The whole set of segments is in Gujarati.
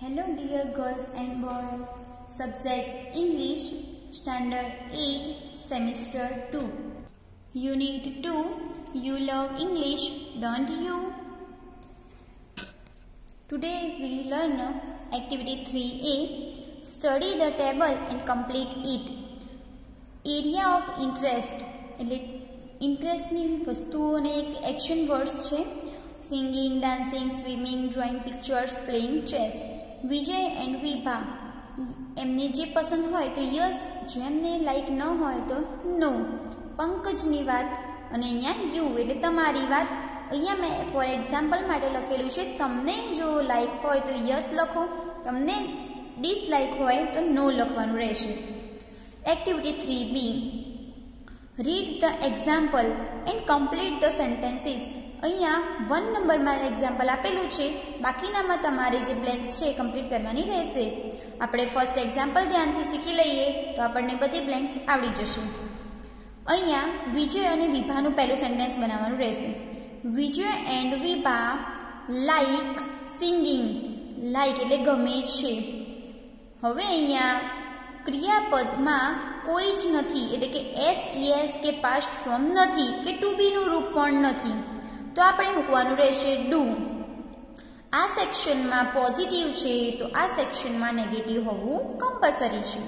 Hello dear girls and boys, subject English, Standard 8, Semester 2. Unit 2, you love English, don't you? Today we learn Activity 3A, study the table and complete it. Area of interest, એટલે ઇન્ટરેસ્ટની વસ્તુઓને એક એક્શન વર્ડ્સ છે. Singing, dancing, swimming, drawing pictures, playing chess. Vijay and Vibha એમને જે પસંદ હોય તો યસ, જેમને લાઈક ન હોય તો નો. પંકજની વાત અને અહીંયા યુ એટલે તમારી વાત. અહીંયા મેં ફોર એક્ઝામ્પલ માટે લખેલું છે. તમને જો લાઈક હોય તો યસ લખો, તમને ડિસલાઈક હોય તો નો લખવાનું રહેશે. Activity 3B, read the example and complete the sentences. અહીંયા 1 નંબરમાં એક્ઝામ્પલ આપેલું છે, બાકીનામાં તમારે જે બ્લેન્ક્સ છે એ કમ્પ્લીટ કરવાની રહેશે. આપણે ફર્સ્ટ એક્ઝામ્પલ ધ્યાનથી શીખી લઈએ તો આપણને બધી બ્લેન્ક્સ આવડી જશે. અહીંયા વિજય અને વિભાનું પહેલું સેન્ટેન્સ બનાવવાનું રહેશે. Vijay and Vibha like singing. Like એટલે ગમે છે. હવે અહીંયા ક્રિયાપદમાં કોઈ જ નથી, એટલે કે એસ કે પાસ્ટ ફોર્મ નથી કે ટુ બીનું રૂપ પણ નથી, તો આપણે મૂકવાનું રહેશે ડુ. આ સેક્શનમાં પોઝિટિવ છે તો આ સેક્શનમાં નેગેટિવ હોવું કમ્પલસરી છે.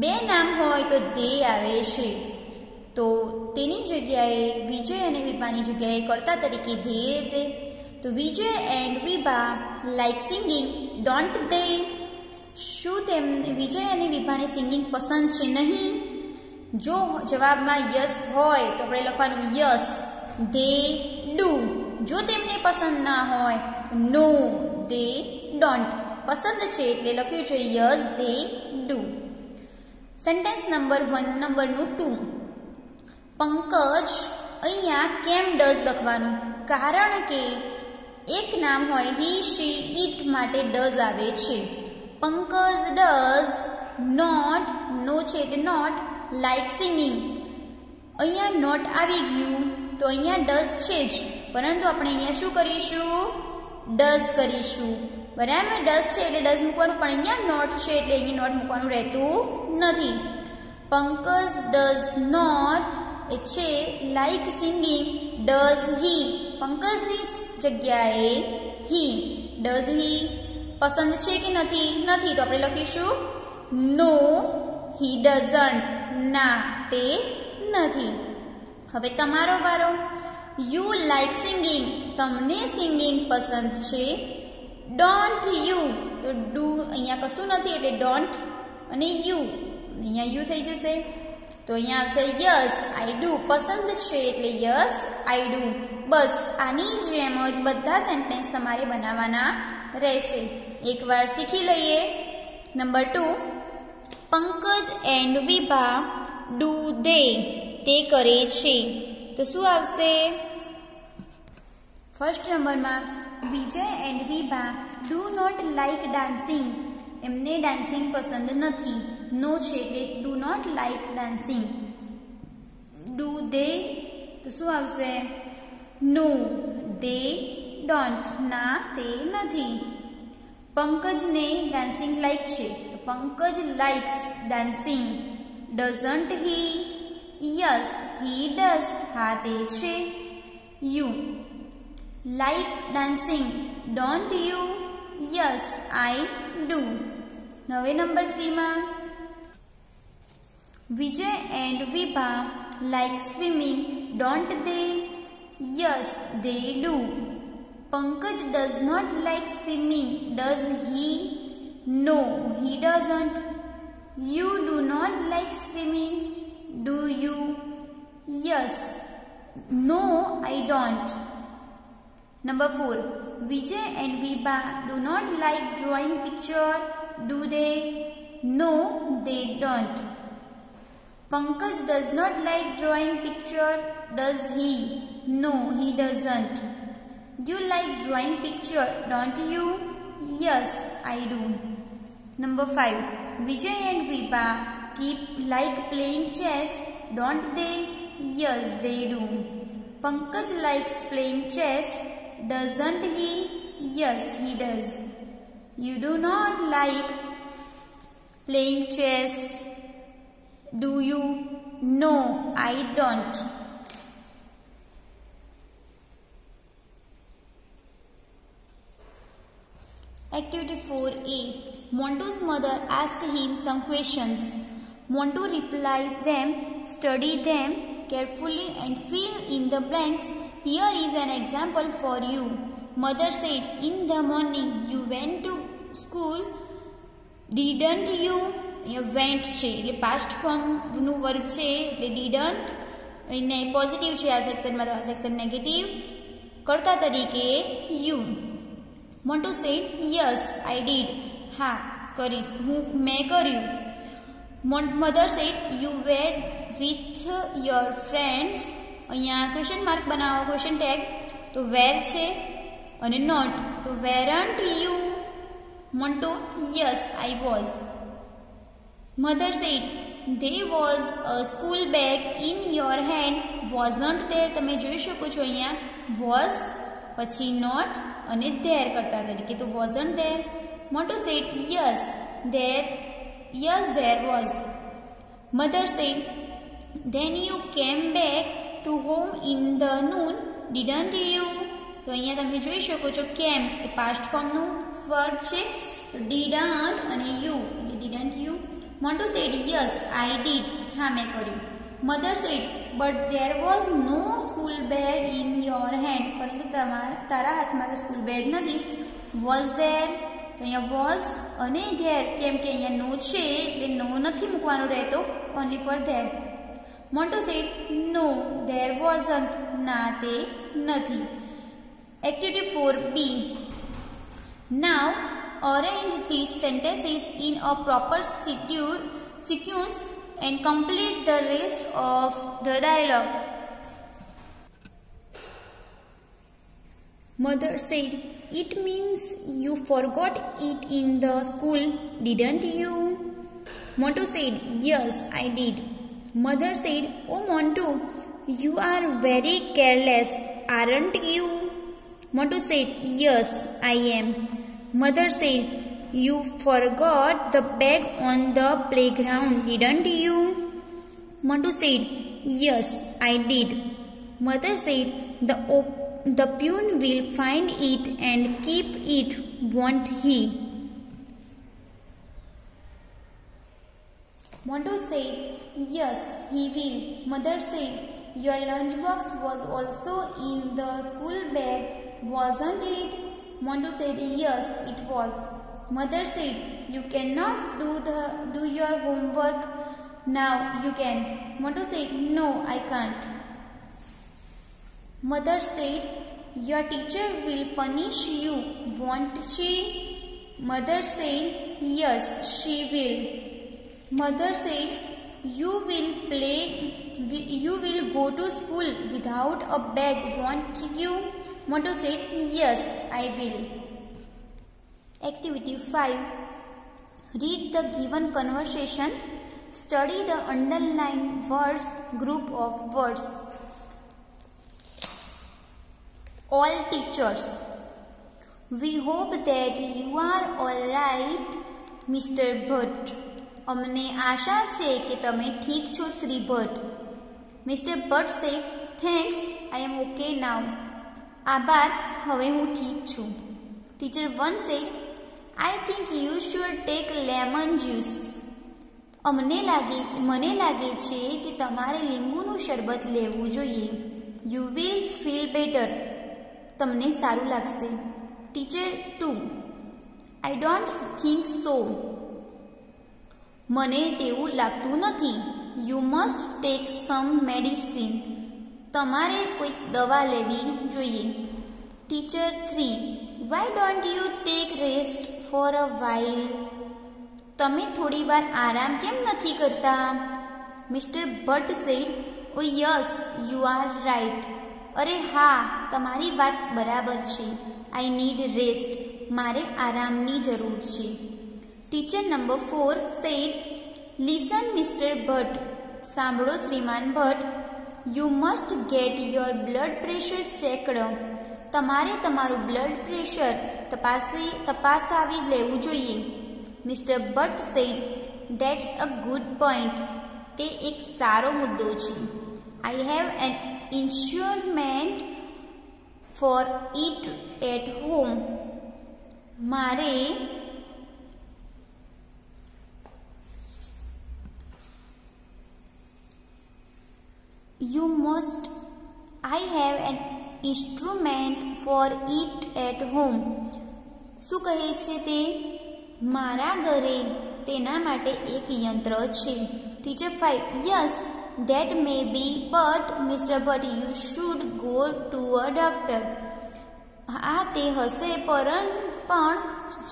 બે નામ હોય તો દે આવે છે, તો તેની જગ્યાએ વિજય અને વિભાની જગ્યાએ કર્તા તરીકે દે રહેશે. તો Vijay and Vibha like singing, don't they. શું તેમને વિજય અને વિભાને સિંગિંગ પસંદ છે? નહીં. જો જવાબમાં યસ હોય તો આપણે લખવાનું યસ દે ડુ. જો તેમને પસંદ ના હોય નો દે ડોન્ટ. પસંદ છે એટલે લખ્યું છે yes they do. Sentence number 1 નંબરનું 2. પંકજ, અહીંયા કેમ ડઝ લખવાનું, કારણ કે એક નામ હોય હી શી ઇટ માટે ડઝ આવે છે. પંકજ ડઝ નોટ, નો છે એટલે નોટ, લાઈક સિંગિંગ. અહીંયા નોટ આવી ગયું તો અહીંયા ડઝ છે જ, પરંતુ આપણે અહીંયા શું કરીશું? ડઝ કરીશું. બરાબર, ડઝ છે એટલે ડઝ મૂકવાનું, પણ અહીંયા નોટ છે એટલે અહીંયા નોટ મૂકવાનું રહેતું નથી. પંકજ ડઝ નોટ એ છે લાઈક સિંગિંગ, ડઝ હી. પંકજની જગ્યાએ હી. ડઝ હી પસંદ છે કે નથી? નથી, તો આપણે લખીશું નો હી ડઝન્ટ. ના, તે નથી. હવે તમારો વારો. યુ લાઈક સિંગિંગ, તમને સિંગિંગ પસંદ છે. ડોન્ટ યુ, તો ડુ અહીંયા કશું નથી એટલે ડોન્ટ અને યુ, અહીંયા યુ થઈ જશે. તો અહીંયા આવશે યસ આઈ ડુ. પસંદ છે એટલે યસ આઈ ડુ. બસ આની જેમ જ બધા સેન્ટેન્સ તમારે બનાવવાના રહેશે. એકવાર શીખી લઈએ. Number 2, Pankaj and Vibha do they, તે કરે છે. તો શું આવશે? ફર્સ્ટ નંબરમાં Vijay and Vibha do not like dancing. એમને ડાન્સિંગ પસંદ નથી. નો છે એટલે do not like dancing. Do they, તો શું આવશે? No they don't. ના, તે નથી. પંકજને ડાન્સિંગ લાઈક છે, તો Pankaj likes dancing. Doesn't he, yes he does. હા, તે છે. You like dancing, don't you? Yes I do. હવે નંબર 3માં Vijay and Vibha like swimming, don't they? Yes they do. Pankaj does not like swimming, does he? No, he doesn't. You do not like swimming, do you? Yes. No, I don't. Number 4. Vijay and Vibha do not like drawing picture, do they? No, they don't. Pankaj does not like drawing picture, does he? No, he doesn't. You like drawing picture, don't you? Yes, I do. Number 5. Vijay and Vibha keep like playing chess, don't they? Yes, they do. Pankaj likes playing chess, doesn't he? Yes, he does. You do not like playing chess, do you? No, I don't. Activity 4A. Montu's mother asked him some questions. Montu replies them, study them carefully and fill in the blanks. Here is an example for you. Mother said, in the morning you went to school, didn't you? Went છે એટલે past form નું વર્ગ છે એટલે didn't એને પોઝિટિવ છે આ સેક્શનમાં તો આ સેક્શન નેગેટિવ કર્તા તરીકે you. Montu said, yes, I did. હા કરીશ મેં કર્યું. Mother said, you were with your friends. અહીંયા ક્વેશ્ચન માર્ક બનાવો, ક્વેશ્ચન ટેગ તો વેર છે અને નોટ તો weren't you? Montu, yes, I was. Mother said, there was a school bag in your hand, wasn't there? તમે જોઈ શકો છો અહીંયા was પછી not અને there કરતા તરીકે તો wasn't there. Montu said, yes, there was. Mother said, then you came back to home in the noon, didn't you? તો અહીંયા તમે જોઈ શકો છો came એ past form નું વર્બ છે તો didn't અને you એટલે didn't you. Montu said, yes, I did. હા મેં કર્યું. Mother said, but there was no school bag in your hand. પરંતુ તારા હાથમાં તો સ્કૂલ બેગ નથી. Was there? તો અહીંયા was અને there કેમ કે અહીંયા no છે એટલે no નથી મૂકવાનું રહેતો, only for there. Montu said, no, there wasn't. ના તે નથી. Activity 4B. Now arrange these sentences in a proper sequence and complete the rest of the dialogue. Mother said, it means you forgot it in the school, didn't you? Montu said, yes, I did. Mother said, oh Montu, you are very careless, aren't you? Montu said, yes, I am. Mother said, you forgot the bag on the playground, didn't you? Montu said, yes, I did. Mother said, the peon will find it and keep it, won't he? Montu said, yes, he will. Mother said, your lunchbox was also in the school bag, wasn't it? Montu said, yes, it was. Mother said, you cannot do your homework now, you can. Montu said, no, I can't. Mother said, your teacher will punish you, won't she? Mother said, yes, she will. Mother said, you will go to school without a bag, won't you? Montu said, yes, I will. Activity 5. Read the given conversation. Study the underlined words, group of words. All teachers. We hope that you are all right, Mr. Bhatt. અમને આશા છે કે તમે ઠીક છો Shri Bhatt. Mr. Bhatt said, thanks, I am okay now. આભાર, હવે હું ઠીક છું. Teacher 1 said, I think you should take lemon juice. મને લાગે છે કે તમારે લીંબુનું શરબત લેવું જોઈએ. You will feel better. તમને સારું લાગશે. Teacher 2, I don't think so. મને તેવું લાગતું નથી. You must take some medicine. તમારે કોઈક દવા લેવી જોઈએ. Teacher 3, why don't you take rest for a while? તમે થોડી વાર આરામ કેમ નથી કરતા? Mr. Bhatt said, oh yes, you are right. અરે હા, તમારી વાત બરાબર છે. I need rest. મારે આરામની જરૂર છે. Teacher number 4 said, listen, Mr. Bhatt. સાંભળો શ્રીમાન Bhatt. You must get your blood pressure checked. તમારે તમારું બ્લડ પ્રેશર તપાસાવી લેવું જોઈએ. Mister Bhatt said, that's a good point. તે એક સારો મુદ્દો છે. I have an instrument for it at home. મારે I have an instrument for it at home. શું કહે છે તે? મારા ઘરે તેના માટે એક યંત્ર છે. Teacher 5, yes that may be, but Mr. But you should go to a doctor. હા તે હશે, પણ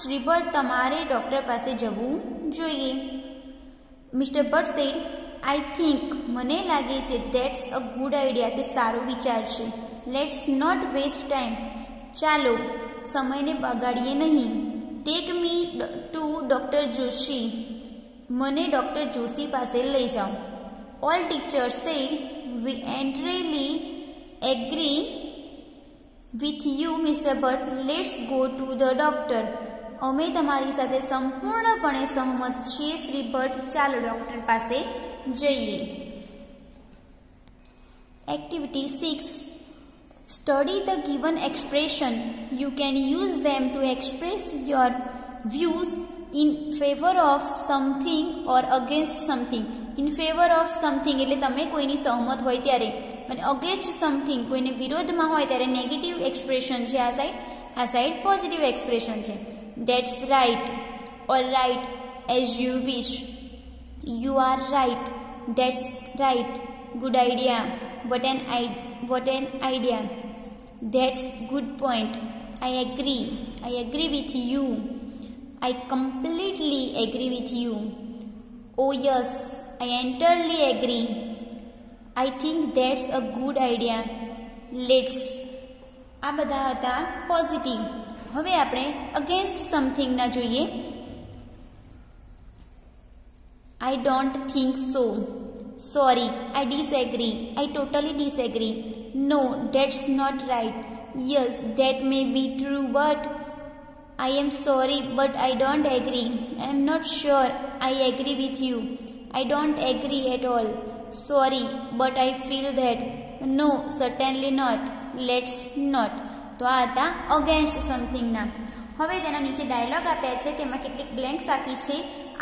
શ્રી ભટ્ટ તમારે ડોક્ટર પાસે જવું જોઈએ. Mister Bhatt said, I think, મને લાગે છે, ધેટ્સ અ ગુડ આઈડિયા, તે સારો વિચાર છે. Let's not waste time. ચાલો સમયને બગાડીએ નહીં. Take me to doctor Joshi. મને ડૉક્ટર જોશી પાસે લઈ જાઓ. All teachers said, we entirely agree with you mister Bhatt, let's go to the doctor. અમે તમારી સાથે સંપૂર્ણપણે સહમત છીએ શ્રી ભટ્ટ, ચાલો ડૉક્ટર પાસે જઈએ. Activity 6. Study the given expression. You can use them to express your views in favor of something or against something. In favor of something એટલે તમે કોઈની સહમત હોય ત્યારે, અને against something કોઈને વિરોધમાં હોય ત્યારે નેગેટિવ એક્સપ્રેશન છે. આ સાઈડ પોઝિટિવ એક્સપ્રેશન છે. That's right, all right, as you wish. You are right. That's right. Good idea. What an idea. That's good point. I agree with you. I completely agree with you. Oh yes, I entirely agree. I think that's a good idea. Let's. આ બધા હતા પોઝિટિવ. હવે આપણે અગેન્સ્ટ સમથિંગ ના જોઈએ. I don't think so. Sorry, I disagree. I totally disagree. No, that's not right. Yes, that may be true, but I am sorry, but I don't agree. I am not sure I agree with you. I don't agree at all. Sorry, but I feel that. No, certainly not. Let's not. તો આ હતા અગેન્સ્ટ સમથિંગના. હવે તેના નીચે ડાયલોગ આપ્યા છે, તેમાં કેટલીક બ્લેન્ક્સ આપી છે.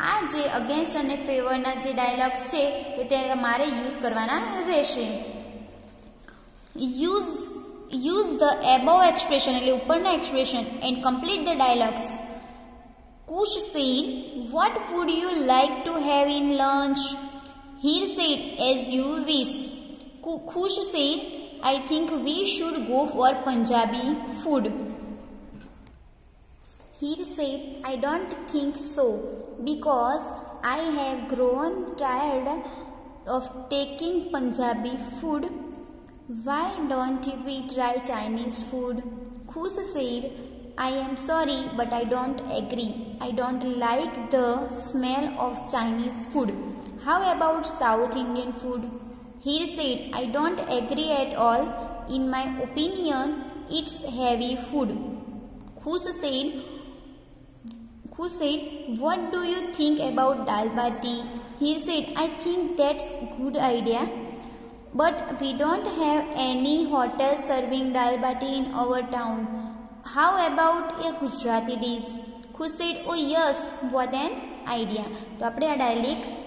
આ જે અગેન્સ્ટ અને ફેવરના જે ડાયલોગ્સ છે તે તમારે યુઝ કરવાના રહેશે. યુઝ ધ એબોવ એક્સપ્રેશન એટલે ઉપરના expression and complete the dialogues. Kush said, what would you like to have in lunch? Heer said, as you wish. Khush said, I think we should go for Punjabi food. He said, I don't think so, because I have grown tired of taking Punjabi food. Why don't we try Chinese food? Khush said, I am sorry, but I don't agree. I don't like the smell of Chinese food. How about South Indian food? He said, I don't agree at all. In my opinion, it's heavy food. Khush said, what do you think about dal bati? He said, I think that's a good idea. But we don't have any hotel serving dal bati in our town. How about a Gujarati dish? Khush said, oh yes, what an idea. તો આપણે આ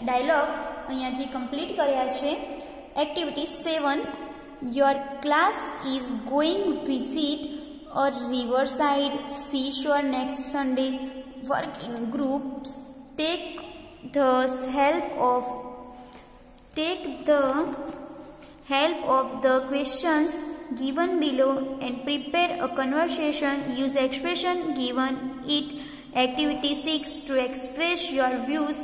ડાયલોગ અહીંયાથી કમ્પ્લીટ કર્યા છે. Activity 7. Your class is going to visit a riverside seashore next Sunday. Work in groups. Take the help of the questions given below and prepare a conversation. Use expression given it. Activity 6. To express your views.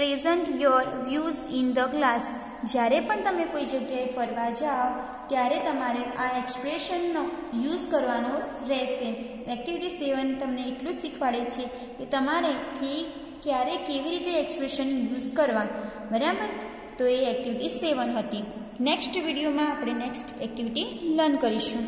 Present your views in the class. જ્યારે પણ તમે કોઈ જગ્યાએ ફરવા જાઓ ત્યારે તમારે આ એક્સપ્રેશનનો યુઝ કરવાનો રહેશે. એક્ટિવિટી 7 તમને એટલું જ શીખવાડે છે કે તમારે ક્યારે કેવી રીતે એક્સપ્રેશન યુઝ કરવા. બરાબર? તો એ એક્ટિવિટી 7 હતી. નેક્સ્ટ વિડીયોમાં આપણે નેક્સ્ટ એક્ટિવિટી લર્ન કરીશું.